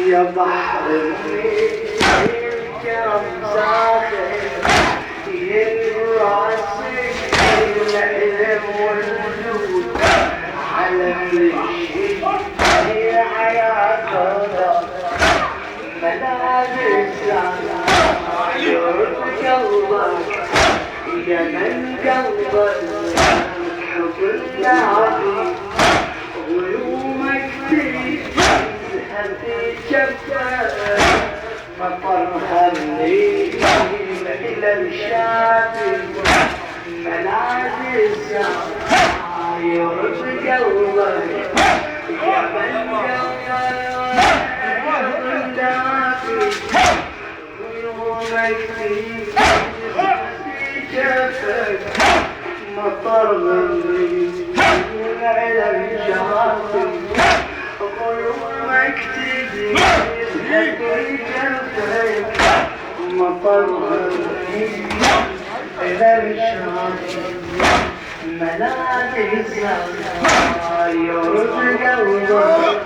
يا بحر الكرم زاخر يراسك العلم والوجود على الشيء هي حياتنا ملابس يرد قلبك يا من قلبك حب النعم غيومك تذهب في جبهة مطر همي إلى الشافي ملابس يرد قلبك يا من قلبك حب النعم غيومك جفك مطر مني إلى الشاطئ غيومك تذهب جفك مطر مني إلى الشاطئ ملابس يرد قلبك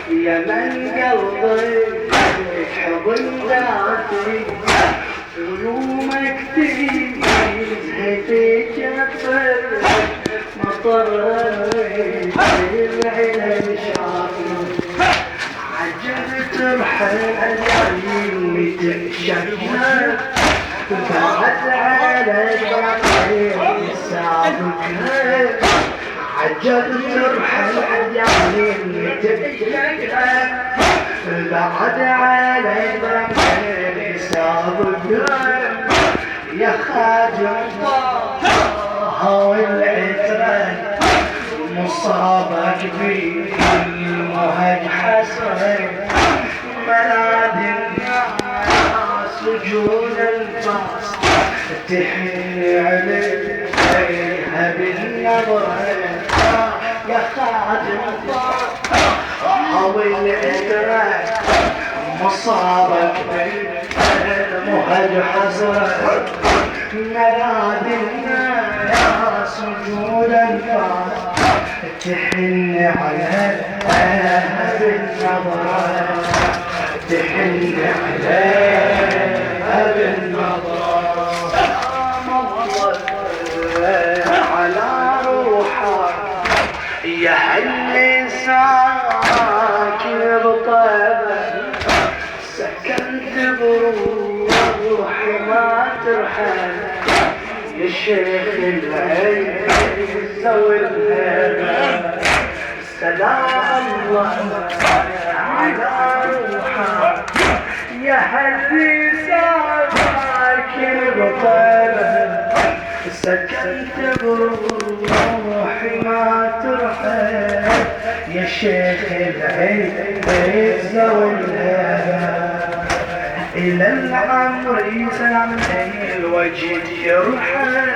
يا من قلبك حب ذاتي غيومك تذهب جفك مطر إلى الشاطئ عجب ترحل اللي تشكك بعد على الطريق سابقك عجب ترحل اللي تشكك بعد على الطريق سابقك يا خادم طه والعترة مصابك بالمهج حسرة ملاذ الناس وجود الفاس تحن عليها بالنظرة يا خادم طه والعترة مصابك بالمهج حسرة ملاذ الناس وجود الفاس تحن عليها بالنظرة تحن عليها بالنظرة على روحك يا هاللي ساكن بطيبة سكنت بروحي ما ترحل يا شيخ العز والهبة سلام الله على روحك يا هاللي ساكن بطيبة سكنت بروحي ما ترحل يا شيخ العز والهبة إلى العمر يسلم الوجه يرحل